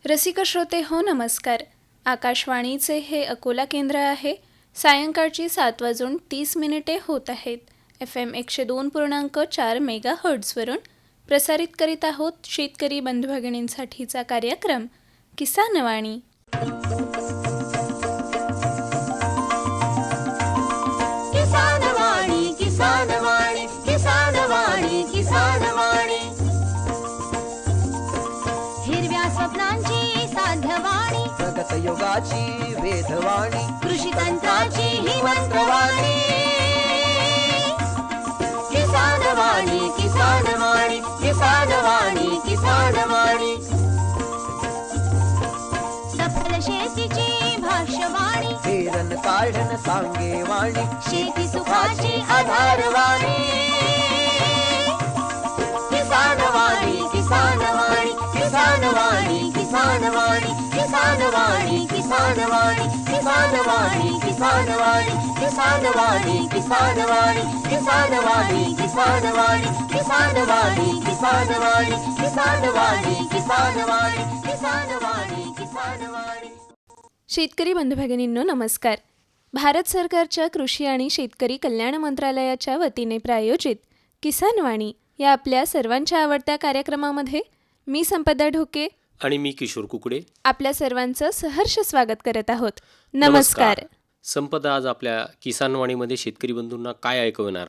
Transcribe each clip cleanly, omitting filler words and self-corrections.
रसिक श्रोते हो नमस्कार. आकाशवाणीचे हे अकोला केंद्र आहे. सायंकाळची 7:30 होत आहेत. FM 102.4 मेगाहर्ट्झवरून प्रसारित करीत आहोत शेतकरी बंधू भगिनींसाठीचा कार्यक्रम किसानवाणी. किसानवाणी किसानवाणी किसानवाणी किसानवाणी हिरव्या स्वप्नांची साध्यवाणी प्रगत योगाची वेधवाणी कृषी तंत्राची ही मंत्रवाणी किसानवाणी किसानवाणी किसानवाणी किसानवाणी सफल शेतीची भाष्यवाणी पेरन काढन सांगे वाणी शेती सुखाची आधारवाणी किसानवाणी किसानवाणी किसानवाणी किसानवाणी किसानवाणी किसानवाणी किसानवाणी किसानवाणी किसानवाणी किसानवाणी किसानवाणी किसानवाणी किसानवाणी किसानवाणी किसानवाणी किसानवाणी किसानवाणी किसानवाणी. शेतकरी बंधू भगिनींनो नमस्कार. भारत सरकारच्या कृषी आणि शेतकरी कल्याण मंत्रालयाच्या वतीने प्रायोजित किसानवाणी या आपल्या सर्वांच्या आवडत्या कार्यक्रमामध्ये मी संपदा ढोके आणि मी किशोर कुकडे आपल्या सर्वांचं सहर्ष स्वागत करत आहोत. नमस्कार. संपदा, आज आपल्या किसानवाणीमध्ये शेतकरी बंधूंना काय ऐकवणार?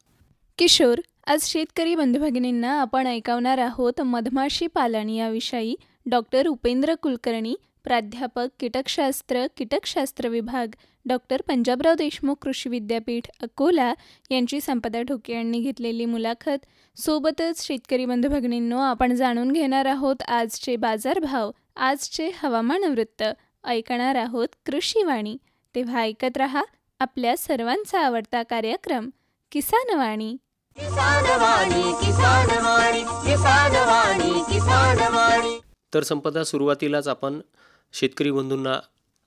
किशोर, आज शेतकरी बंधू भगिनींना आपण ऐकवणार आहोत मधमाशी पालन याविषयी डॉक्टर उपेंद्र कुलकर्णी, प्राध्यापक कीटकशास्त्र विभाग, डॉक्टर पंजाबराव देशमुख कृषी विद्यापीठ अकोला यांची संपदा ढोके यांनी घेतलेली मुलाखत. सोबतच शेतकरी बंधू भगिनींनो, आपण जाणून घेणार आहोत आजचे बाजारभाव, आजचे हवामान वृत्त, ऐकणार आहोत कृषीवाणी. तेव्हा ऐकत रहा आपल्या सर्वांचा आवडता कार्यक्रम किसानवाणी. किसानवाणी किसानवाणी किसानवाणी किसानवाणी. तर संपदा, सुरुवातीलाच आपण शेतकरी बंधूंना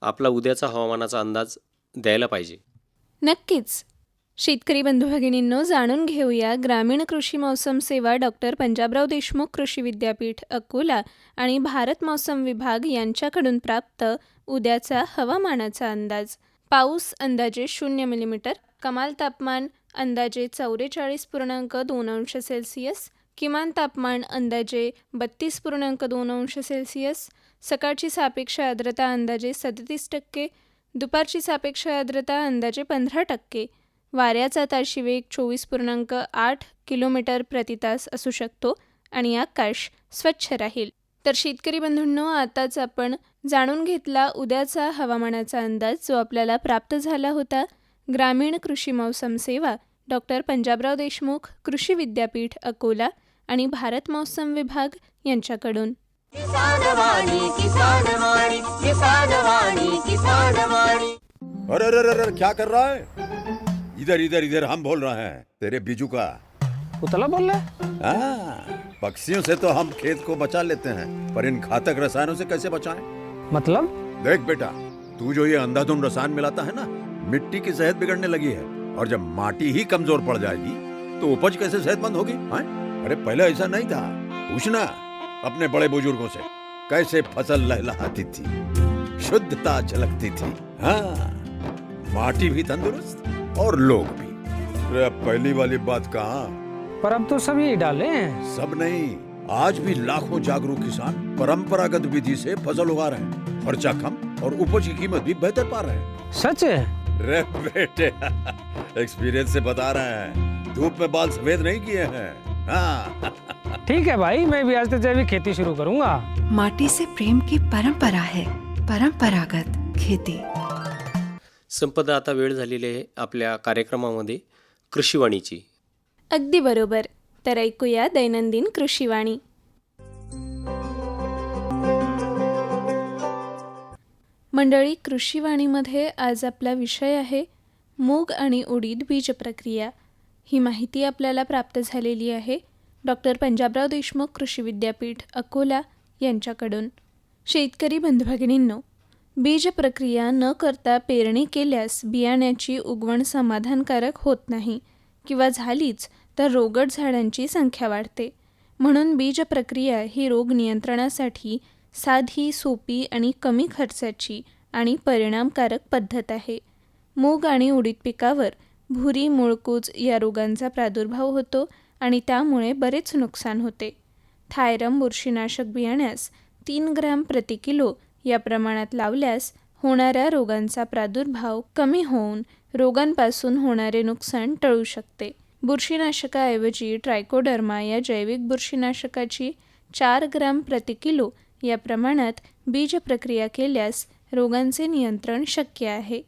आपला उद्याचा हवामानाचा अंदाज द्यायला पाहिजे. नक्कीच. शेतकरी बंधू भगिनींनो, जाणून घेऊया ग्रामीण कृषी मौसम सेवा, डॉक्टर पंजाबराव देशमुख कृषी विद्यापीठ अकोला आणि भारत मौसम विभाग यांच्याकडून प्राप्त उद्याचा हवामानाचा अंदाज. पाऊस अंदाजे 0 मिलीमीटर, कमाल तापमान अंदाजे 44.2 अंश सेल्सिअस, किमान तापमान अंदाजे 32.2 अंश सेल्सिअस, सकाळची सापेक्ष आर्द्रता अंदाजे 37%, दुपारची सापेक्ष आर्द्रता अंदाजे 15%, वाऱ्याचा ताशी वेग 24.8 किलोमीटर प्रति तास असू शकतो आणि आकाश स्वच्छ राहील. तर शेतकरी बंधूंनो, आताच आपण जाणून घेतला उद्याचा हवामानाचा अंदाज, जो आपल्याला प्राप्त झाला होता ग्रामीण कृषी मौसम सेवा, डॉक्टर पंजाबराव देशमुख कृषी विद्यापीठ अकोला आणि भारत मौसम विभाग यांच्याकडून. किसानवाणी किसानवाणी किसानवाणी किसानवाणी. अरे अरे अरे अरे, क्या कर रहा है? इधर इधर इधर, हम बोल रहे हैं तेरे बीजू का. उतला बोल रहा है? हाँ, पक्षियों से तो हम खेत को बचा लेते हैं, पर इन घातक रसायनों से कैसे बचाएं? मतलब? देख बेटा, तू जो ये अंधाधुंध रसायन मिलाता है ना, मिट्टी की सेहत बिगड़ने लगी है. और जब माटी ही कमजोर पड़ जाएगी तो उपज कैसे सेहतमंद होगी? हाँ? अरे पहले ऐसा नहीं था. पूछना अपने बड़े बुजुर्गों से, कैसे फसल लहलहाती थी, शुद्धता झलकती थी. हाँ, माटी भी तंदुरुस्त और लोग भी. अरे अब पहली वाली बात कहाँ? पर अब तो सभी डाले हैं. सब नहीं, आज भी लाखों जागरूक किसान परंपरागत विधि से फसल उगा रहे हैं. खर्चा कम और उपज की कीमत भी बेहतर पा रहे हैं. सच है? रे बेटे, एक्सपीरियंस से बता रहे हैं, धूप में बाल सफेद नहीं किए हैं. हाँ. ठीक है भाई, मैं भी आज से जैविक खेती शुरू करूंगा. माटी से प्रेम की परंपरा है, परंपरागत खेती. संपदा, आता वेळ झालेली आहे आपल्या कार्यक्रमामध्ये कृषीवाणीची. अगदी बरोबर. तर ऐकूया दैनंदिन कृषीवाणी. मंडळी, कृषीवाणीमध्ये आज आपला विषय आहे मूग आणि उडीद बीज प्रक्रिया. ही माहिती आपल्याला प्राप्त झालेली आहे डॉक्टर पंजाबराव देशमुख कृषी विद्यापीठ अकोला यांच्याकडून. शेतकरी बंधू भगिनींनो, बीज प्रक्रिया न करता पेरणी केल्यास बियाण्याची उगवण समाधानकारक होत नाही किंवा झालीच तर रोगट झाडांची संख्या वाढते. म्हणून बीज प्रक्रिया ही रोग नियंत्रणासाठी साधी, सोपी आणि कमी खर्चाची आणि परिणामकारक पद्धत आहे. मूग आणि उडीद पिकावर भुरी, मुळकूज या रोगांचा प्रादुर्भाव होतो आणि त्यामुळे बरेच नुकसान होते. थायरम बुरशीनाशक बियाण्यास 3 ग्रॅम प्रति किलो या प्रमाणात लावल्यास होणाऱ्या रोगांचा प्रादुर्भाव कमी होऊन रोगांपासून होणारे नुकसान टळू शकते. बुरशीनाशकाऐवजी ट्रायकोडर्मा या जैविक बुरशीनाशकाची 4 ग्रॅम प्रति किलो या प्रमाणात बीज प्रक्रिया केल्यास रोगांचे नियंत्रण शक्य आहे.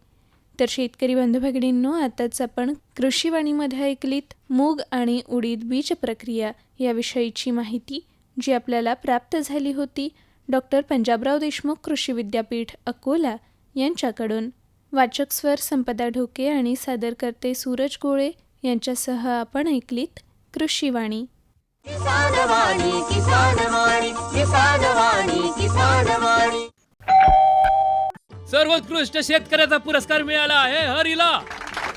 तर शेतकरी बंधू भगिनींनो, आताच आपण कृषीवाणीमध्ये ऐकलीत मूग आणि उडीद बीज प्रक्रिया याविषयीची माहिती, जी आपल्याला प्राप्त झाली होती डॉक्टर पंजाबराव देशमुख कृषी विद्यापीठ अकोला यांच्याकडून. वाचक स्वर संपदा ढोके आणि सादरकर्ते सूरज गोळे यांच्यासह आपण ऐकलीत कृषीवाणी. किसान वाणी, किसान वाणी, किसान वाणी, किसान वाणी. सर्वोत्कृष्ट शेतकऱ्याचा पुरस्कार मिळाला आहे हरीला.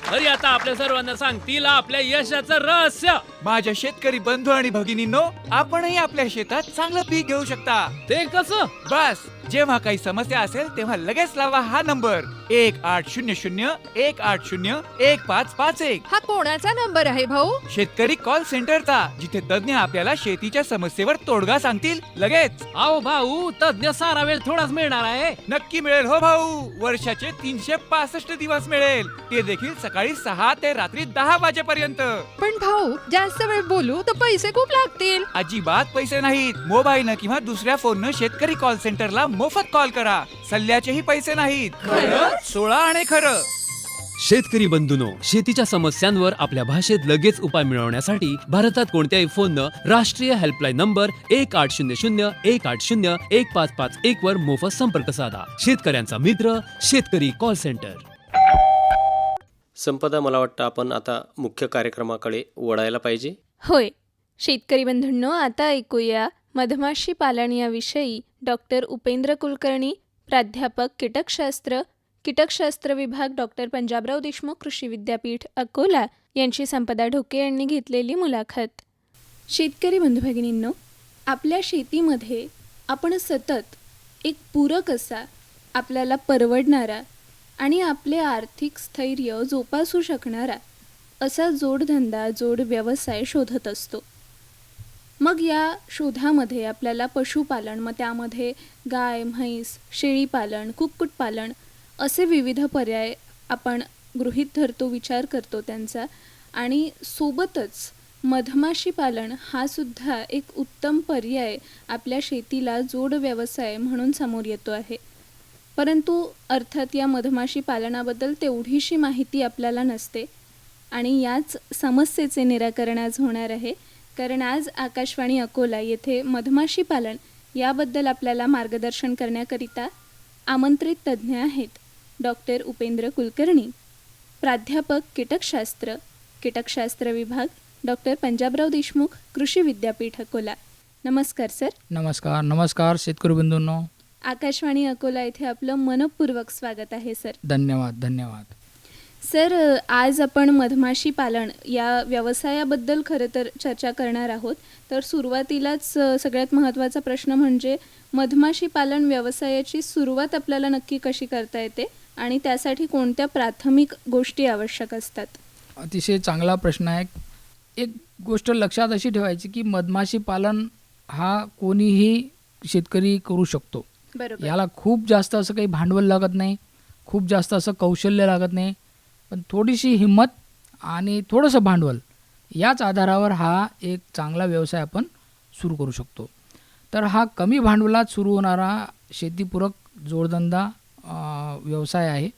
हरी आता आपल्या सर्वांना सांगतील आपल्या यशाचं रहस्य. माझ्या शेतकरी बंधू आणि भगिनींनो, आपणही आपल्या शेतात चांगलं पीक घेऊ शकता. ते कसं? बस जेव्हा काही समस्या असेल तेव्हा लगेच लावा हा नंबर 1800-180-1551. हा कोणाचा नंबर आहे भाऊ? शेतकरी कॉल सेंटरचा, जिथे तज्ञ आपल्याला शेतीच्या समस्येवर तोडगा सांगतील लगेच. अहो भाऊ, तज्ञ सारा वेळ थोडाच मिळणार आहे. नक्की मिळेल हो भाऊ. वर्षाचे 365 दिवस मिळेल, ते देखील सकाळी 6 ते रात्री 10 वाजेपर्यंत. पण भाऊ, जास्त वेळ बोलू तर पैसे खूप लागतील. अजिबात पैसे नाहीत. मोबाईलनं किंवा दुसऱ्या फोननं शेतकरी कॉल सेंटरला मोफत कॉल करा. सल्ल्याचेही पैसे नाहीत. सोळा आणि खरं. शेतकरी बंधूंनो, शेतीच्या समस्यांवर आपल्या भाषेत लगेच उपाय मिळवण्यासाठी भारतात कोणत्याही फोननं राष्ट्रीय हेल्पलाईन नंबर 1800-180-1551 वर मोफत संपर्क साधा. शेतकऱ्यांचा मित्र शेतकरी कॉल सेंटर. संपदा, मला वाटतं आपण आता मुख्य कार्यक्रमाकडे वळायला पाहिजे. होय, शेतकरी बंधूंनो, आता ऐकूया मधमाशी पालन याविषयी डॉक्टर उपेंद्र कुलकर्णी, प्राध्यापक कीटकशास्त्र विभाग, डॉक्टर पंजाबराव देशमुख कृषी विद्यापीठ अकोला यांची संपदा ढोके यांनी घेतलेली मुलाखत. शेतकरी बंधू भगिनींनो, आपल्या शेतीमध्ये आपण सतत एक पूरक असा, आपल्याला परवडणारा आणि आपले आर्थिक स्थैर्य जोपासू शकणारा असा जोडधंदा, जोड व्यवसाय शोधत असतो. मग या शोधामध्ये आपल्याला पशुपालन, मग त्यामध्ये गाय, म्हैस, शेळीपालन, कुक्कुटपालन असे विविध पर्याय आपण गृहीत धरतो, विचार करतो त्यांचा. आणि सोबतच मधमाशी पालन हा सुद्धा एक उत्तम पर्याय आपल्या शेतीला जोड व्यवसाय म्हणून समोर येतो आहे. परंतु अर्थात या मधमाशी पालनाबद्दल तेवढीशी माहिती आपल्याला नसते आणि याच समस्येचे निराकरण आज होणार आहे. कारण आज आकाशवाणी अकोला येथे मधमाशी पालन याबद्दल आपल्याला मार्गदर्शन करण्याकरिता आमंत्रित तज्ज्ञ आहेत डॉक्टर उपेंद्र कुलकर्णी, प्राध्यापक कीटकशास्त्र विभाग, डॉक्टर पंजाबराव देशमुख कृषी विद्यापीठ अकोला. नमस्कार सर. नमस्कार शेतकरी बंधूंनो. आकाशवाणी अकोला येथे आपलं मनपूर्वक स्वागत आहे सर. धन्यवाद. सर, आज आपण मधमाशी पालन या व्यवसायाबद्दल खरं तर चर्चा करणार आहोत. तर सुरुवातीलाच सगळ्यात महत्त्वाचा प्रश्न म्हणजे मधमाशी पालन व्यवसायाची सुरुवात आपल्याला नक्की कशी करता येते आणि त्यासाठी कोणत्या प्राथमिक गोष्टी आवश्यक असतात? अतिशय चांगला प्रश्न आहे. एक गोष्ट लक्षात अशी ठेवायची की मधमाशी पालन हा कोणीही शेतकरी करू शकतो. बरोबर. याला खूप जास्त असं काही भांडवल लागत नाही, खूप जास्त असं कौशल्य लागत नाही, पण थोडीशी हिंमत आणि थोडंसं भांडवल याच आधारावर हा एक चांगला व्यवसाय आपण सुरू करू शकतो. तर हा कमी भांडवलात सुरू होणारा शेतीपूरक जोडधंदा व्यवसाय आहे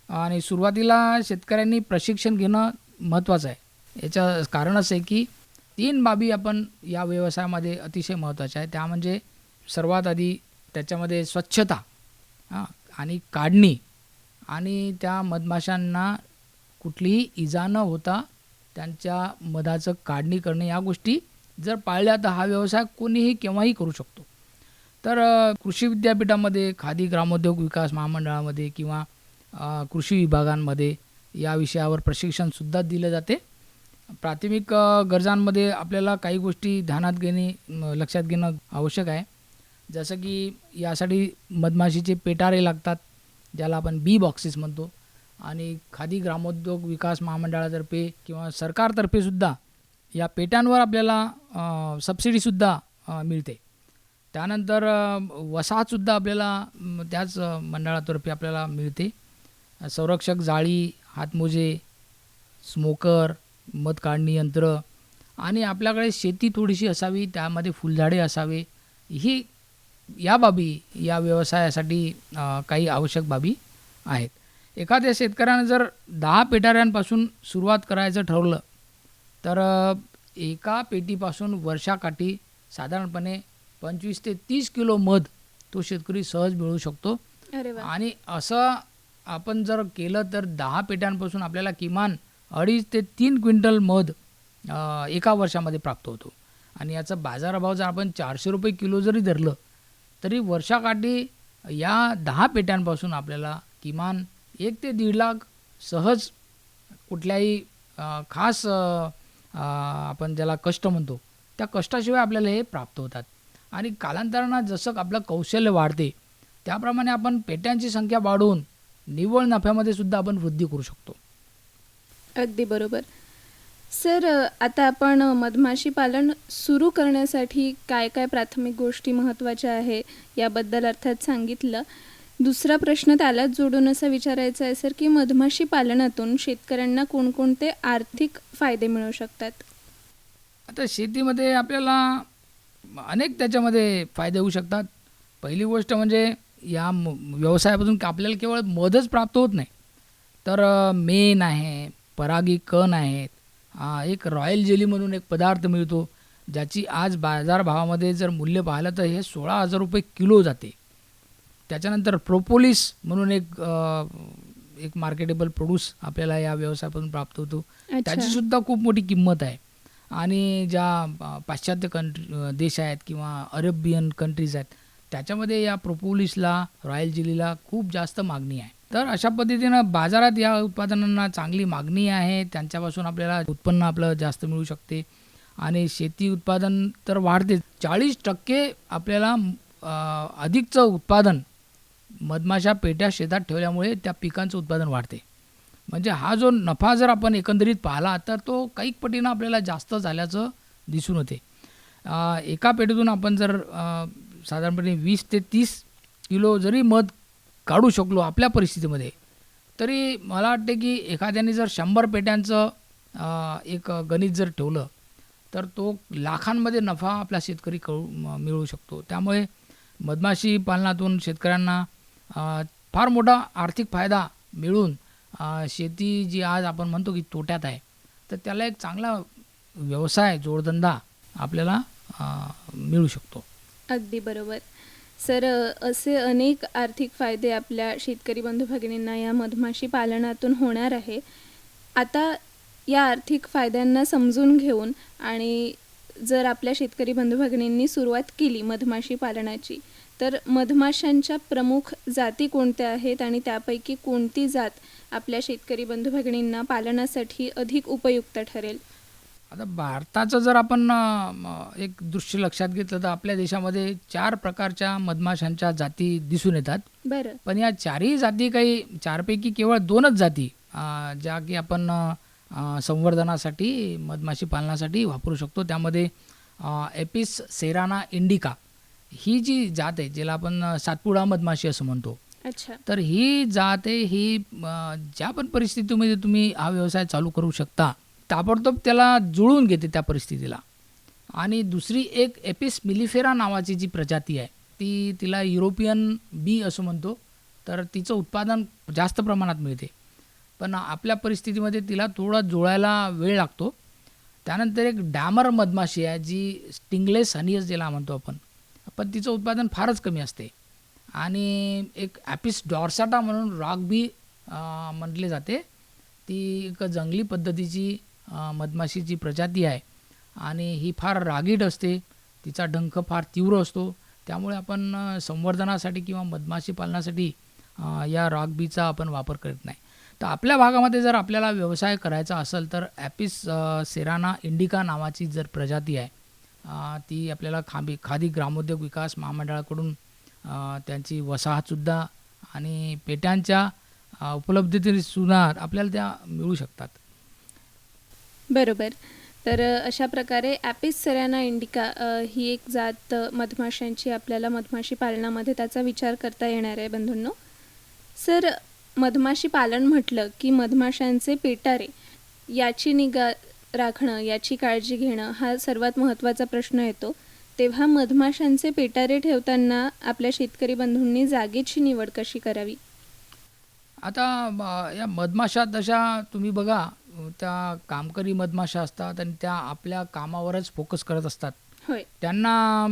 आणि सुरुवातीला शेतकऱ्यांनी प्रशिक्षण घेणं महत्त्वाचं आहे. याचं कारण असं आहे की 3 बाबी आपण या व्यवसायामध्ये अतिशय महत्त्वाच्या आहे. त्या म्हणजे सर्वात आधी त्याच्यामध्ये स्वच्छता आणि काढणी आणि त्या मधमाशांना कुठलीही इजा न होता त्यांच्या मधाचं काढणी करणे, या गोष्टी जर पाळल्या तर हा व्यवसाय कोणीही केव्हाही करू शकतो. तर कृषी विद्यापीठामध्ये, खादी ग्रामोद्योग विकास महामंडळामध्ये किंवा कृषी विभागांमध्ये या विषयावर प्रशिक्षणसुद्धा दिलं जाते. प्राथमिक गरजांमध्ये आपल्याला काही गोष्टी ध्यानात घेणे, लक्षात घेणं आवश्यक आहे. जसं की यासाठी मधमाशीचे पेटारे लागतात, ज्याला आपण बी बॉक्सेस म्हणतो. आणि खादी ग्रामोद्योग विकास महामंडळातर्फे किंवा सरकारतर्फे सुद्धा या पेट्यांवर आपल्याला सबसिडीसुद्धा मिळते. त्यानंतर वसाहतसुद्धा आपल्याला त्याच मंडळातर्फे आपल्याला मिळते. संरक्षक जाळी, हातमोजे, स्मोकर, मध काढणी यंत्र आणि आपल्याकडे शेती थोडीशी असावी, त्यामध्ये फुलझाडे असावे. ही या बाबी या व्यवसायासाठी काही आवश्यक बाबी आहेत. एखाद्या शेतकऱ्यानं जर 10 पेटाऱ्यांपासून सुरुवात करायचं ठरवलं तर एका पेटीपासून वर्षाकाठी साधारणपणे 25 ते 30 किलो मध तो शेतकरी सहज मिळवू शकतो. अरे वा. आणि असं आपण जर केलं तर 10 पेट्यांपासून आपल्याला किमान 2.5 ते 3 क्विंटल मध एका वर्षामध्ये प्राप्त होतो. आणि याचा बाजारभाव जर आपण 400 रुपये किलो जरी धरलं तरी वर्षाकाठी या 10 पेट्यांपासून आपल्याला किमान 1 ते 1.5 लाख सहज कुठल्याही खास आपण ज्याला कष्ट म्हणतो त्या कष्टाशिवाय आपल्याला हे प्राप्त होतात. आणि कालांतरानं जसं आपलं कौशल्य वाढते त्याप्रमाणे आपण पेट्यांची संख्या वाढवून निव्वळ नफ्यामध्ये सुद्धा आपण वृद्धी करू शकतो. अगदी बरोबर. सर, आता आपण मधमाशी पालन सुरू करण्यासाठी काय काय प्राथमिक गोष्टी महत्त्वाच्या आहे याबद्दल अर्थात सांगितलं. दुसरा प्रश्न त्यालाच जोडून असा विचारायचा आहे सर, की मधमाशी पालनातून शेतकऱ्यांना कोणकोणते आर्थिक फायदे मिळू शकतात? आता शेतीमध्ये आपल्याला अनेक त्याच्यामध्ये फायदे होऊ शकतात. पहिली गोष्ट म्हणजे या व्यवसायापासून आपल्याला केवळ मधच प्राप्त होत नाही, तर मेण आहे, परागीकण आहेत, एक रॉयल जेली म्हणून एक पदार्थ मिळतो ज्याची आज बाजारभावामध्ये जर मूल्य पाहिलं तर हे 16,000 रुपये किलो जाते. त्याच्यानंतर प्रोपोलिस म्हणून एक मार्केटेबल प्रोड्यूस आपल्याला या व्यवसायापासून प्राप्त होतो. त्याचीसुद्धा खूप मोठी किंमत आहे. आणि ज्या पाश्चात्य देश आहेत किंवा अरेबियन कंट्रीज आहेत त्याच्यामध्ये या प्रोपोलिसला, रॉयल जेलीला खूप जास्त मागणी आहे. तर अशा पद्धतीनं बाजारात या उत्पादनांना चांगली मागणी आहे. त्यांच्यापासून आपल्याला उत्पन्न आपलं जास्त मिळू शकते. आणि शेती उत्पादन तर वाढते. 40% आपल्याला अधिकचं उत्पादन मधमाशा पेट्या शेतात ठेवल्यामुळे त्या पिकांचं उत्पादन वाढते. म्हणजे हा जो नफा जर आपण एकंदरीत पाहिला तर तो कैक पटीनं आपल्याला जास्त झाल्याचं दिसून होते. एका पेटीतून आपण जर साधारणपणे 20 ते 30 किलो जरी मध काढू शकलो आपल्या परिस्थितीमध्ये तरी मला वाटते की एखाद्याने जर 100 पेट्यांचं एक गणित जर ठेवलं तर तो लाखांमध्ये नफा आपला शेतकरी मिळवू शकतो. त्यामुळे मधमाशी पालनातून शेतकऱ्यांना फार मोठा आर्थिक फायदा मिळून शेती जी आज आपण म्हणतो की तोट्यात आहे तर त्याला एक चांगला व्यवसाय, जोडधंदा आपल्याला मिळू शकतो. अगदी बरोबर. सर, असे अनेक आर्थिक फायदे आपल्या शेतकरी बंधू भगिनींना या मधमाशी पालनातून होणार आहे. आता या आर्थिक फायद्यांना समजून घेऊन आणि जर आपल्या शेतकरी बंधू भगिनींनी सुरुवात केली मधमाशी पालनाची तर मधमाशांच्या प्रमुख जाती कोणत्या आहेत आणि त्यापैकी कोणती जात आपल्या शेतकरी बंधू भगिनींना पालनासाठी अधिक उपयुक्त ठरेल? आता भारताचं जर आपण एक दृश्य लक्षात घेतलं तर आपल्या देशामध्ये 4 प्रकारच्या मधमाशांच्या जाती दिसून येतात. बरं. पण या 4ही जाती काही 4पैकी केवळ 2च जाती ज्या की आपण संवर्धनासाठी, मधमाशी पालनासाठी वापरू शकतो. त्यामध्ये एपिस सेराना इंडिका ही जी जात आहे ज्याला आपण सातपुडा मधमाशी असं म्हणतो. अच्छा. तर ही जात आहे ही ज्या पण परिस्थितीमध्ये तुम्ही हा व्यवसाय चालू करू शकता ताबडतोब त्याला जुळवून घेते त्या परिस्थितीला. आणि दुसरी एक एपिस मिलिफेरा नावाची जी प्रजाती आहे तिला युरोपियन बी असं म्हणतो. तर तिचं उत्पादन जास्त प्रमाणात मिळते पण आपल्या परिस्थितीमध्ये तिला थोडं जुळायला वेळ लागतो. त्यानंतर एक डॅमर मधमाशी आहे जी स्टिंगलेस हनीज ज्याला म्हणतो आपण, पण तिचं उत्पादन फारच कमी असते. आणि एक ॲपिस डॉर्साटा म्हणून रॉक बी म्हटले जाते. ती एक जंगली पद्धतीची मधमाशीची प्रजाती आहे आणि ही फार रागीट असते. तिचा डंख फार तीव्र असतो. त्यामुळे आपण संवर्धनासाठी किंवा मधमाशी पालनासाठी या रॉक बीचा आपण वापर करत नाही. तर आपल्या भागामध्ये जर आपल्याला व्यवसाय करायचा असेल तर ॲपिस सेराना इंडिका नावाची जर प्रजाती आहे ती आपल्याला खादी ग्रामोद्योग विकास महामंडळाकडून त्यांची वसाहतसुद्धा आणि पेट्यांच्या उपलब्धतेसुद्धा आपल्याला त्या मिळू शकतात. बरोबर. तर अशा प्रकारे ॲपिस सेराना इंडिका ही एक जात मधमाशांची आपल्याला मधमाशी पालनामध्ये त्याचा विचार करता येणार आहे बंधूंनो. सर, मधमाशी पालन म्हटलं की मधमाशांचे पेटारे याची निगा राखणं, याची काळजी घेणं हा सर्वात महत्त्वाचा प्रश्न येतो. तेव्हा मधमाशांचे पेटारे ठेवताना आपल्या शेतकरी बंधूंनी जागेची निवड कशी करावी? आता या मधमाशा तशा तुम्ही बघा, त्या कामकरी मधमाशा असतात आणि त्या आपल्या कामावरच फोकस करत असतात. होय. त्यांना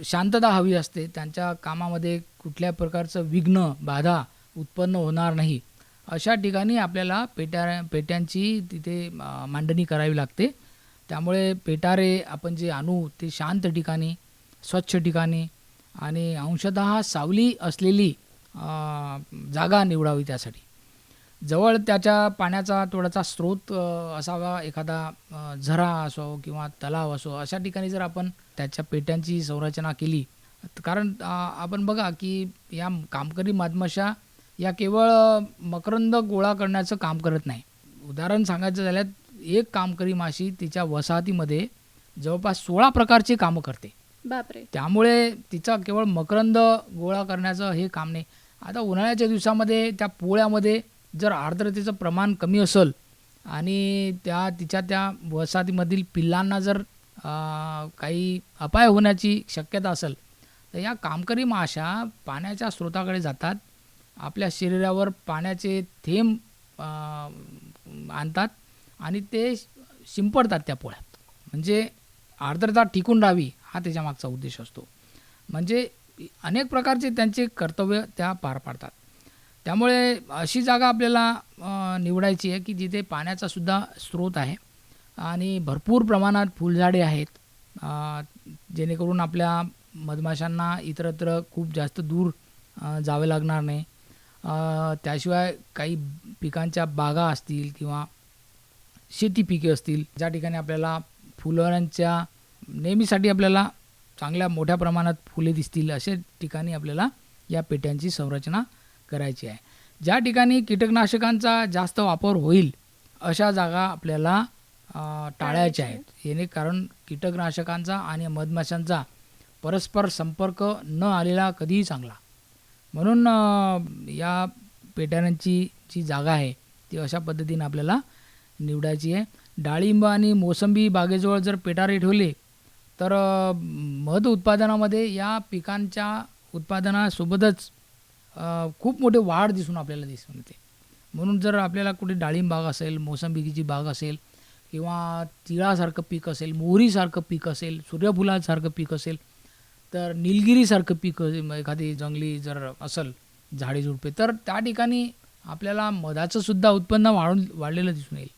शांतता हवी असते. त्यांच्या कामामध्ये कुठल्या प्रकारचं विघ्न बाधा उत्पन्न होणार नाही अशा ठिकाणी आपल्याला पेट्यांची तिथे मांडणी करावी लागते. त्यामुळे पेटारे आपण जे आणू ते शांत ठिकाणी, स्वच्छ ठिकाणी आणि अंशतः सावली असलेली जागा निवडावी. त्यासाठी जवळ त्याच्या पाण्याचा थोडासा स्रोत असावा, एखादा झरा असो किंवा तलाव असो, अशा ठिकाणी जर आपण त्याच्या पेट्यांची संरचना केली. कारण आपण बघा की या कामकरी मधमाशा या केवळ मकरंद गोळा करण्याचं काम करत नाही. उदाहरण सांगायचं झाल्यास एक कामकरी माशी तिच्या वसाहतीमध्ये जवळपास 16 प्रकारची कामं करते. बापरे. त्यामुळे तिचा केवळ मकरंद गोळा करण्याचं हे काम नाही. आता उन्हाळ्याच्या दिवसामध्ये त्या पोळ्यामध्ये जर आर्द्रतेचं प्रमाण कमी असेल आणि तिच्या त्या वसाहतीमधील पिल्लांना जर काही अपाय होण्याची शक्यता असेल तर या कामकरी माशा पाण्याच्या स्रोताकडे जातात, आपल्या शरीरावर पाण्याचे थेंब आणतात आणि ते शिंपडतात त्या पोळ्यात. म्हणजे आर्द्रता टिकून राहावी हा त्याच्या मागचा उद्देश असतो. म्हणजे अनेक प्रकारचे त्यांचे कर्तव्य त्या पार पाडतात. त्यामुळे अशी जागा आपल्याला निवडायची आहे की जिथे पाण्याचा सुद्धा स्रोत आहे आणि भरपूर प्रमाणात फुलझाडे आहेत, जेणेकरून आपल्या मधमाशांना इतरत्र खूप जास्त दूर जावे लागणार नाही. त्याशिवाय काही पिकांच्या बागा असतील किंवा शेती पिके असतील ज्या ठिकाणी आपल्याला फुलांच्या नेहमीसाठी आपल्याला चांगल्या मोठ्या प्रमाणात फुले दिसतील अशा ठिकाणी आपल्याला या पेट्यांची संरचना करायची आहे. ज्या ठिकाणी कीटकनाशकांचा जास्त वापर होईल अशा जागा आपल्याला टाळायच्या आहेत. याने कारण कीटकनाशकांचा आणि मधमाशांचा परस्पर संपर्क न आलेला कधीही चांगला. म्हणून या पेट्यांची जी जागा आहे ती अशा पद्धतीने आपल्याला निवडायची आहे. डाळिंब आणि मोसंबी बागेजवळ जर पेटारे ठेवले तर मध उत्पादनामध्ये या पिकांच्या उत्पादनासोबतच खूप मोठे वाढ आपल्याला दिसून येते. म्हणून जर आपल्याला कुठे डाळिंब बाग असेल, मोसंबीची बाग असेल किंवा तिळासारखं पीक असेल, मोहरीसारखं पीक असेल, सूर्यफुलासारखं पीक असेल, तर निलगिरीसारखं पीक एखादी जंगली जर असेल झाडी झुडपे, तर त्या ठिकाणी आपल्याला मधाचं सुद्धा उत्पन्न वाढलेलं दिसून येईल.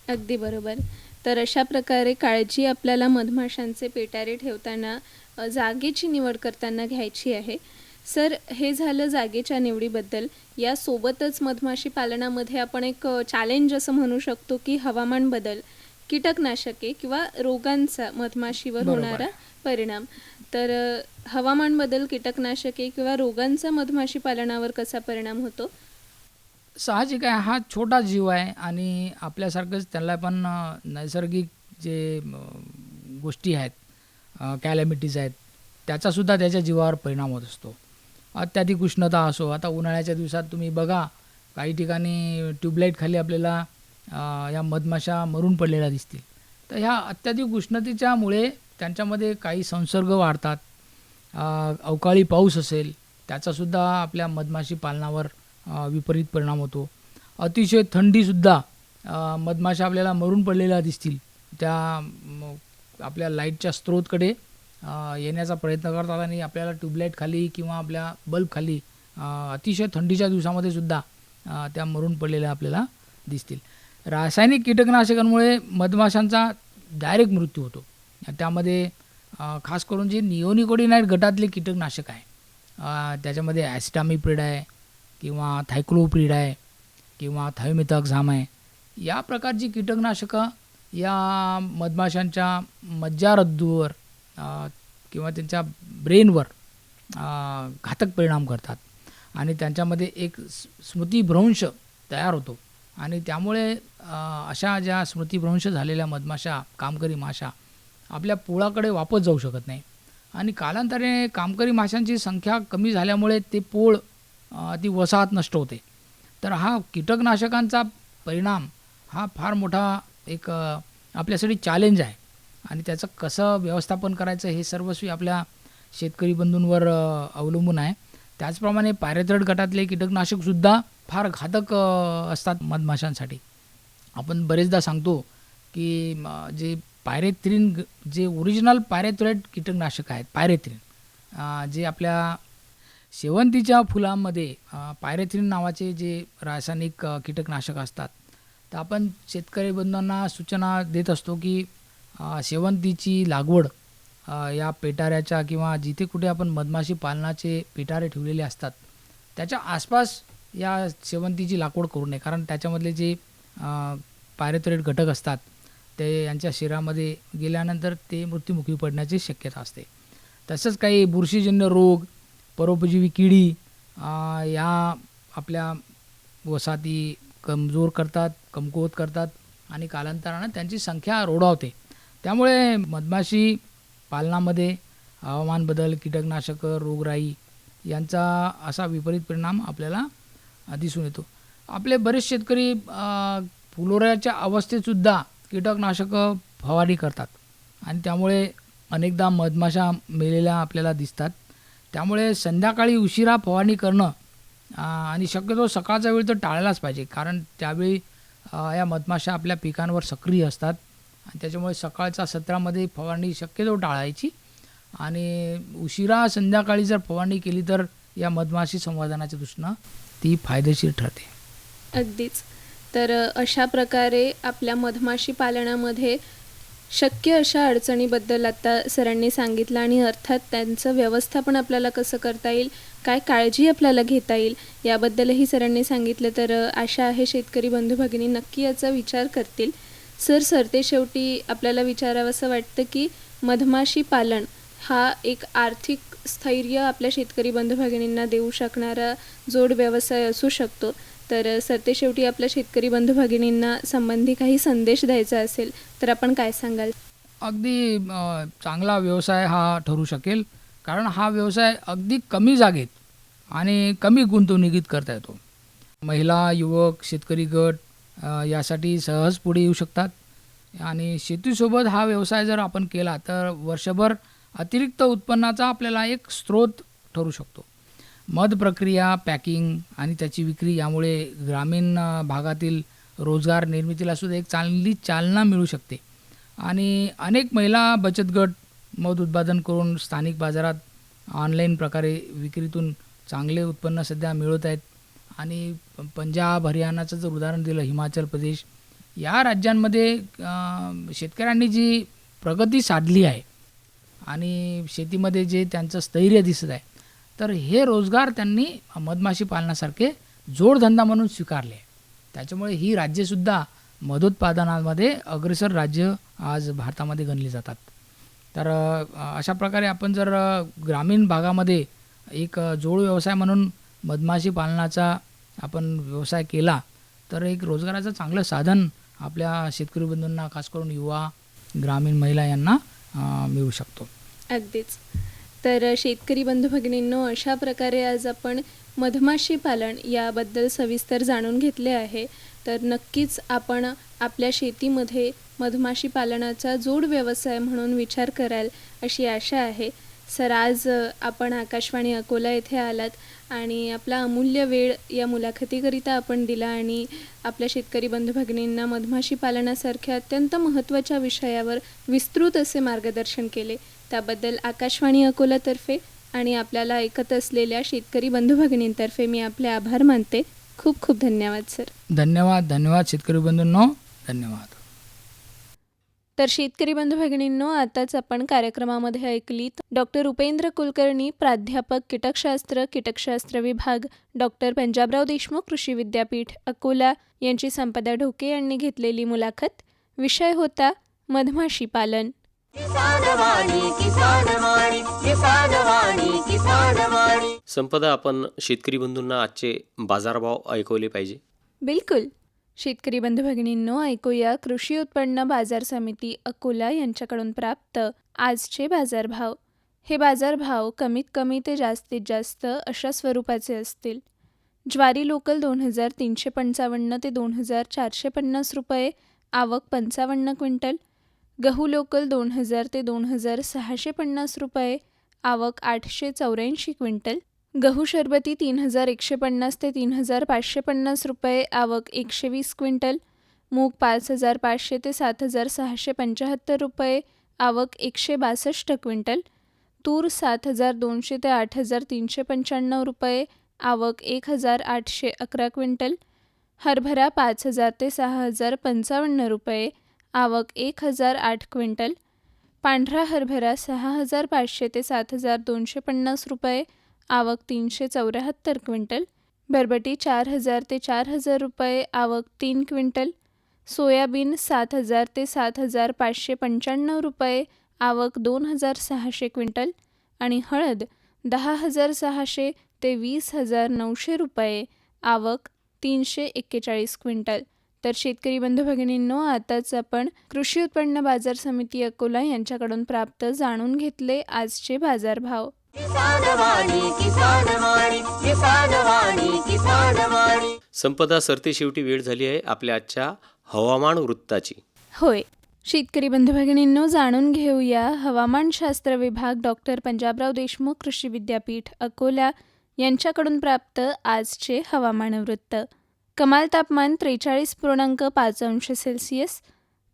अगदी बरोबर. तर अशा प्रकारे काळजी आपल्याला मधमाशांचे पेटारे ठेवताना जागेची निवड करताना घ्यायची आहे. सर, हे झालं जागेच्या निवडीबद्दल. यासोबतच मधमाशी पालनामध्ये आपण एक चॅलेंज असं म्हणू शकतो की हवामान बदल, कीटकनाशके किंवा रोगांचा मधमाशीवर होणारा परिणाम. तर हवामान बदल, कीटकनाशके किंवा रोगांचा मधमाशी पालनावर कसा परिणाम होतो? साहजिक आहे, हा छोटा जीव आहे आणि आपल्यासारखंच त्याला पण नैसर्गिक जे गोष्टी आहेत, कॅलॅमिटीज आहेत, त्याचासुद्धा त्याच्या जीवावर परिणाम होत असतो. अत्याधिक उष्णता असो, आता उन्हाळ्याच्या दिवसात तुम्ही बघा काही ठिकाणी ट्यूबलाईट खाली आपल्याला या मधमाशा मरून पडलेल्या दिसतील. तर ह्या अत्याधिक उष्णतेच्यामुळे त्यांच्यामध्ये काही संसर्ग वाढतात. अवकाळी पाऊस असेल त्याचासुद्धा आपल्या मधमाशी पालनावर विपरीत परिणाम होतो. अतिशय थंडीसुद्धा मधमाशा आपल्याला मरून पडलेल्या दिसतील. त्या आपल्या लाईटच्या स्रोतकडे येण्याचा प्रयत्न करतात आणि आपल्याला ट्यूबलाईट खाली किंवा आपल्या बल्ब खाली अतिशय थंडीच्या दिवसामध्ये सुद्धा त्या मरून पडलेल्या आपल्याला दिसतील. रासायनिक कीटकनाशकांमुळे मधमाशांचा डायरेक्ट मृत्यू होतो. त्यामध्ये खास करून जे निओनिकोडिनाइट गटातले कीटकनाशक आहे, त्याच्यामध्ये ॲसिटामिप्रिड आहे किंवा थायक्लोप्रिड आहे किंवा थायोमिथॉक्झाम आहे, या प्रकारची कीटकनाशकं या मधमाशांच्या मज्जारज्जूवर किंवा त्यांच्या ब्रेनवर घातक परिणाम करतात आणि त्यांच्यामध्ये एक स्मृतिभ्रंश तयार होतो आणि त्यामुळे अशा ज्या स्मृतिभ्रंश झालेल्या मधमाशा, कामकरी माशा आपल्या पोळाकडे वापस जाऊ शकत नाही आणि कालांतराने कामकरी माशांची संख्या कमी झाल्यामुळे ते पोळ ती वसाहत नष्ट होते. तर हा कीटकनाशकांचा परिणाम हा फार मोठा एक आपल्यासाठी चॅलेंज आहे आणि त्याचं कसं व्यवस्थापन करायचं हे सर्वस्वी आपल्या शेतकरी बंधूंवर अवलंबून आहे. त्याचप्रमाणे पायरेथ्रेट गटातले कीटकनाशकसुद्धा फार घातक असतात मधमाशांसाठी. आपण बरेचदा सांगतो की जे पायरेथ्रिन, जे ओरिजिनल पायरेथ्रेट कीटकनाशक आहेत, पायरेथ्रिन जे आपल्या शेवंतीच्या फुलांमध्ये पायरेथ्रिन नावाचे जे रासायनिक कीटकनाशक असतात, तर आपण शेतकरी बंधूंना सूचना देत असतो की शेवंतीची लागवड या पेटाऱ्याच्या किंवा जिथे कुठे आपण मधमाशी पालनाचे पेटारे ठेवलेले असतात त्याच्या आसपास या शेवंतीची लागवड करू नये, कारण त्याच्यामधले जे पायरेथ्रेट घटक असतात ते यांच्या शरीरामध्ये गेल्यानंतर ते मृत्युमुखी पडण्याची शक्यता असते. तसंच काही बुरशीजन्य रोग, परोपजीवी किडी या आपल्या वसाहती कमजोर करतात, कमकुवत करतात आणि कालांतरानं त्यांची संख्या रोडावते. त्यामुळे मधमाशी पालनामध्ये हवामान बदल, कीटकनाशकं, रोगराई यांचा असा विपरीत परिणाम आपल्याला दिसून येतो. आपले बरेच शेतकरी फुलोऱ्याच्या अवस्थेतसुद्धा कीटकनाशकं फवारणी करतात आणि त्यामुळे अनेकदा मधमाशा मेलेल्या आपल्याला दिसतात. त्यामुळे संध्याकाळी उशिरा फवारणी करणं आणि शक्यतो सकाळचा वेळ तर टाळायलाच पाहिजे, कारण त्यावेळी या मधमाशा आपल्या पिकांवर सक्रिय असतात आणि त्याच्यामुळे सकाळच्या सत्रामध्ये फवारणी शक्यतो टाळायची आणि उशिरा संध्याकाळी जर फवारणी केली तर या मधमाशी संवर्धनाच्या दृष्टीनं ती फायदेशीर ठरते. अगदीच. तर अशा प्रकारे आपल्या मधमाशी पालनामध्ये शक्य अशा अडचणीबद्दल आता सरांनी सांगितलं आणि अर्थात त्यांचं व्यवस्थापन आपल्याला कसं करता येईल, काय काळजी आपल्याला घेता येईल याबद्दलही सरांनी सांगितलं. तर आशा आहे शेतकरी बंधू भगिनी नक्की याचा विचार करतील. सर ते शेवटी आपल्याला विचारावंसं वाटतं की मधमाशी पालन हा एक आर्थिक स्थैर्य आपल्या शेतकरी बंधू भगिनींना देऊ शकणारा जोड व्यवसाय असू शकतो. तर ते शेवटी आपल्या शेतकरी बंधू भगिनींना संबंधी काही संदेश द्यायचा असेल तर आपण काय सांगाल? अगदी चांगला व्यवसाय हा ठरू शकेल, कारण हा व्यवसाय अगदी कमी जागेत आणि कमी गुंतवणुकीत करता येतो. महिला, युवक, शेतकरी गट यासाठी सहज पुढे येऊ शकतात आणि शेतीसोबत हा व्यवसाय जर आपण केला तर वर्षभर अतिरिक्त उत्पन्नाचा आपल्याला एक स्रोत ठरू शकतो. मध प्रक्रिया, पॅकिंग आणि त्याची विक्री यामुळे ग्रामीण भागातील रोजगार निर्मितीला सुद्धा एक चांगली चालना मिळू शकते आणि अनेक महिला बचत गट मध उत्पादन करून स्थानिक बाजारात ऑनलाईन प्रकारे विक्रीतून चांगले उत्पन्न सध्या मिळवत आहेत आणि पंजाब, हरियाणाचं जर उदाहरण दिलं, हिमाचल प्रदेश या राज्यांमध्ये शेतकऱ्यांनी जी प्रगती साधली आहे आणि शेतीमध्ये जे त्यांचं स्थैर्य दिसत आहे, तर हे रोजगार त्यांनी मधमाशी पालनासारखे जोडधंदा म्हणून स्वीकारले. त्याच्यामुळे ही राज्येसुद्धा मधोत्पादनामध्ये अग्रेसर राज्य आज भारतामध्ये गणली जातात. तर अशा प्रकारे आपण जर ग्रामीण भागामध्ये एक जोड व्यवसाय म्हणून मधमाशी पालनाचा आपण व्यवसाय केला तर एक रोजगाराचं चांगलं साधन आपल्या शेतकरी बंधूंना, खास करून युवा, ग्रामीण महिला यांना मिळू शकतो. अगदीच. तर शेतकरी बंधू भगिनींनो, अशा प्रकारे आज आपण मधमाशी पालन याबद्दल सविस्तर जाणून घेतले आहे. तर नक्कीच आपण आपल्या शेतीमध्ये मधमाशी पालनाचा जोड व्यवसाय म्हणून विचार कराल अशी आशा आहे. सर, आज आपण आकाशवाणी अकोला येथे आलात आणि आपला अमूल्य वेळ या मुलाखतीकरिता आपण दिला आणि आपल्या शेतकरी बंधू भगिनींना मधमाशी पालनासारख्या अत्यंत महत्त्वाच्या विषयावर विस्तृत असे मार्गदर्शन केले. त्याबद्दल आकाशवाणी अकोलातर्फे आणि आपल्याला ऐकत असलेल्या शेतकरी बंधू भगिनींतर्फे मी आपले आभार मानते. खूप खूप धन्यवाद सर. धन्यवाद शेतकरी बंधूंनो, धन्यवाद. तर शेतकरी बंधू भगिनींनो, आताच आपण कार्यक्रमामध्ये ऐकलीत डॉक्टर उपेंद्र कुलकर्णी, प्राध्यापक कीटकशास्त्र विभाग, डॉक्टर पंजाबराव देशमुख कृषी विद्यापीठ अकोला यांची संपदा ढोके यांनी घेतलेली मुलाखत. विषय होता मधमाशी पालन. किसान वाणी किसान वाणी किसान वाणी किसान वाणी. संपदा, आपण शेतकरी बंधूंना आजचे बाजारभाव ऐकवले पाहिजे. बिलकुल. शेतकरी बंधू भगिनींनो, ऐकूया कृषी उत्पन्न बाजार समिती अकोला यांच्याकडून प्राप्त आजचे बाजारभाव. हे बाजारभाव कमीत कमी ते जास्तीत जास्त अशा स्वरूपाचे असतील. ज्वारी लोकल 2,355 ते 2,450 रुपये, आवक 55 क्विंटल. गहू लोकल 2,000 ते 2,650 रुपये, आवक 884 क्विंटल. गहू शरबती 3,150 ते 3,550 रुपये, आवक 120 क्विंटल. मूग 5,500 ते 7,675 रुपये, आवक 162 क्विंटल. तूर 7,200 ते 8,395 रुपये, आवक 1,811 क्विंटल. हरभरा 5,000 ते 6,055 रुपये, आवक 1,008 क्विंटल. पांढरा हरभरा 6,500 ते 7,250 रुपये, आवक 374 क्विंटल. बरबटी 4,000 ते 4,000 रुपये, आवक 3 क्विंटल. सोयाबीन 7,000 ते 7,595 रुपये, आवक 2,600 क्विंटल. आणि हळद 10,600 ते 20,900 रुपये, आवक 341 क्विंटल. तर शेतकरी बंधू भगिनींनो, आताच आपण कृषी उत्पन्न बाजार समिती अकोला यांच्याकडून प्राप्त जाणून घेतले आजचे बाजारभाव. किसान वाणी किसान वाणी किसान वाणी किसान वाणी. संपदा, सरते शेवटी वेळ झाली आहे आपल्या आजच्या हवामान वृत्ताची. होय. शेतकरी बंधू भगिनींनो, जाणून घेऊया हवामानशास्त्र विभाग डॉक्टर पंजाबराव देशमुख कृषी विद्यापीठ अकोला यांच्याकडून प्राप्त आजचे हवामान वृत्त. कमाल तापमान 43.5 अंश सेल्सिअस,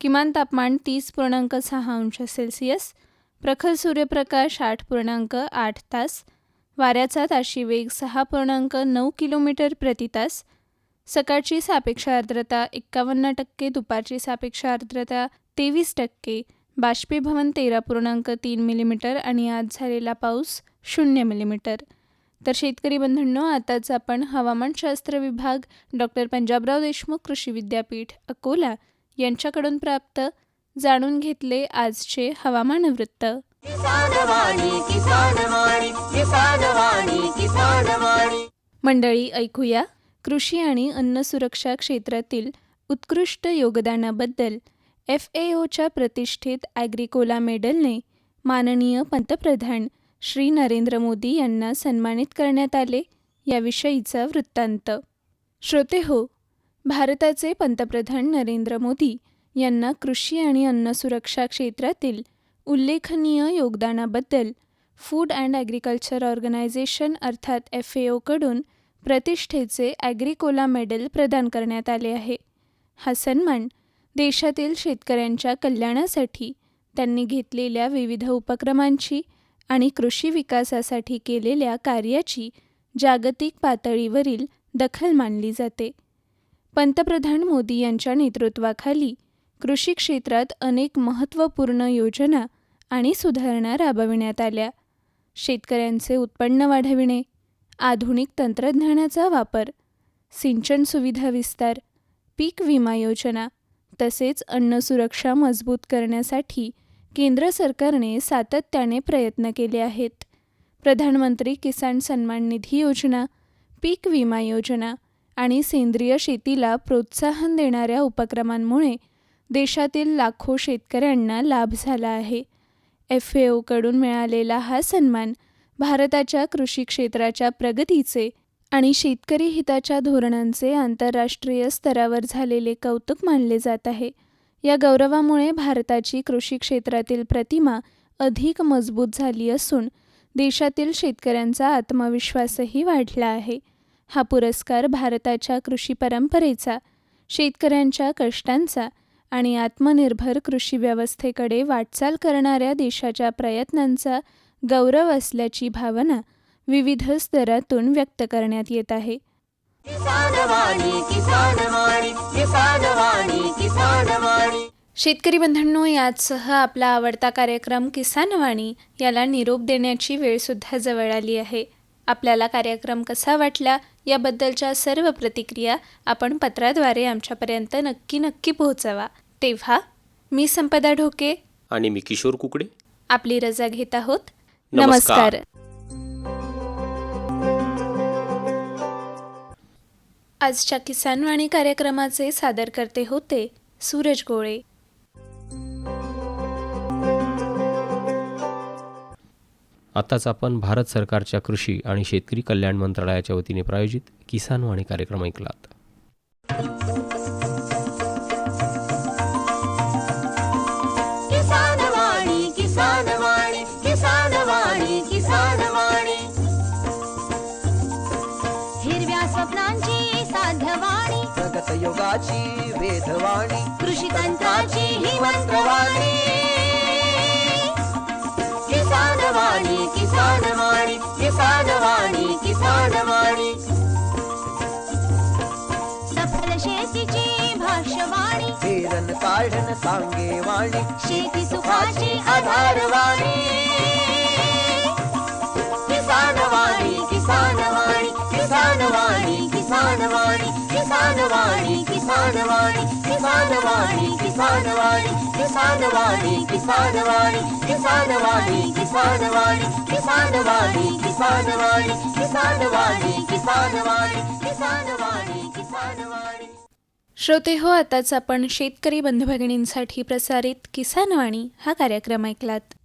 किमान तापमान 30.6 अंश सेल्सिअस, प्रखर सूर्यप्रकाश 8.8 तास, वाऱ्याचा ताशी वेग 6.9 किलोमीटर प्रति तास. सकाळची सापेक्ष आर्द्रता 51%, दुपारची सापेक्ष आर्द्रता 23%, बाष्पीभवन 13.3 मिलीमीटर आणि आज झालेला पाऊस 0 मिलीमीटर. तर शेतकरी बंधूंनो, आताच आपण हवामानशास्त्र विभाग डॉक्टर पंजाबराव देशमुख कृषी विद्यापीठ अकोला यांच्याकडून प्राप्त जाणून घेतले आजचे हवामान वृत्त. किसान वाणी किसान वाणी किसान वाणी किसान वाणी. मंडळी, ऐकूया कृषी आणि अन्न सुरक्षा क्षेत्रातील उत्कृष्ट योगदानाबद्दल FAOच्या प्रतिष्ठित ॲग्रिकोला मेडलने माननीय पंतप्रधान श्री नरेंद्र मोदी यांना सन्मानित करण्यात आले याविषयीचा वृत्तांत. श्रोतेहो, भारताचे पंतप्रधान नरेंद्र मोदी यांना कृषी आणि अन्न सुरक्षा क्षेत्रातील उल्लेखनीय योगदानाबद्दल फूड अँड ॲग्रिकल्चर ऑर्गनायझेशन अर्थात FAOकडून प्रतिष्ठेचे ॲग्रिकोला मेडल प्रदान करण्यात आले आहे. हा सन्मान देशातील शेतकऱ्यांच्या कल्याणासाठी त्यांनी घेतलेल्या विविध उपक्रमांची आणि कृषी विकासासाठी केलेल्या कार्याची जागतिक पातळीवरील दखल मानली जाते. पंतप्रधान मोदी यांच्या नेतृत्वाखाली कृषी क्षेत्रात अनेक महत्त्वपूर्ण योजना आणि सुधारणा राबविण्यात आल्या. शेतकऱ्यांचे उत्पन्न वाढविणे, आधुनिक तंत्रज्ञानाचा वापर, सिंचन सुविधा विस्तार, पीक विमा योजना तसेच अन्न सुरक्षा मजबूत करण्यासाठी केंद्र सरकारने सातत्याने प्रयत्न केले आहेत. प्रधानमंत्री किसान सन्मान निधी योजना, पीक विमा योजना आणि सेंद्रिय शेतीला प्रोत्साहन देणाऱ्या उपक्रमांमुळे देशातील लाखो शेतकऱ्यांना लाभ झाला आहे. FAOकडून मिळालेला हा सन्मान भारताच्या कृषी क्षेत्राच्या प्रगतीचे आणि शेतकरी हिताच्या धोरणांचे आंतरराष्ट्रीय स्तरावर झालेले कौतुक मानले जात आहे. या गौरवामुळे भारताची कृषी क्षेत्रातील प्रतिमा अधिक मजबूत झाली असून देशातील शेतकऱ्यांचा आत्मविश्वासही वाढला आहे. हा पुरस्कार भारताच्या कृषी परंपरेचा, शेतकऱ्यांच्या कष्टांचा आणि आत्मनिर्भर कृषी व्यवस्थेकडे वाटचाल करणाऱ्या देशाच्या प्रयत्नांचा गौरव असल्याची भावना विविध स्तरातून व्यक्त करण्यात येत आहे. किसान वाणी किसान वाणी किसान वाणी किसान वाणी. शेतकरी बंधूंनो, याचसह आपला आवडता कार्यक्रम किसान वाणी याला निरोप देण्याची वेळसुद्धा जवळ आली आहे. आपल्याला कार्यक्रम कसा वाटला याबद्दलच्या सर्व प्रतिक्रिया आपण पत्राद्वारे आमच्यापर्यंत नक्की पोहोचवा. तेव्हा मी संपदा ढोके आणि मी किशोर कुकडे आपली रजा घेत आहोत. नमस्कार. नमस्कार. आजच्या किसानवाणी कार्यक्रमाचे सादरकर्ते होते सूरज गोळे. आताच आपण भारत सरकारच्या कृषी आणि शेतकरी कल्याण मंत्रालयाच्या वतीने प्रायोजित किसानवाणी कार्यक्रम ऐकलात. किसानवाणी किसानवाणी किसानवाणी किसानवाणी हिरव्या स्वप्नांची साध्यवाणी प्रगत योगाची वेधवाणी कृषी तंत्राची ही मंत्रवाणी किसानवाणी किसानवाणी किसानवाणी किसानवाणी सफल शेतीची भाष्यवाणी पेरन काढन सांगे वाणी शेती सुखाची आधारवाणी किसानवाणी किसानवाणी किसानवाणी किसानवाणी किसानवाणी किसानवाणी किसानवाणी किसानवाणी किसानवाणी किसानवाणी किसानवाणी किसानवाणी किसानवाणी किसानवाणी किसानवाणी किसानवाणी किसानवाणी किसानवाणी. श्रोते हो, आताच आपण शेतकरी बंधू भगिनींसाठी प्रसारित किसानवाणी हा कार्यक्रम ऐकलात.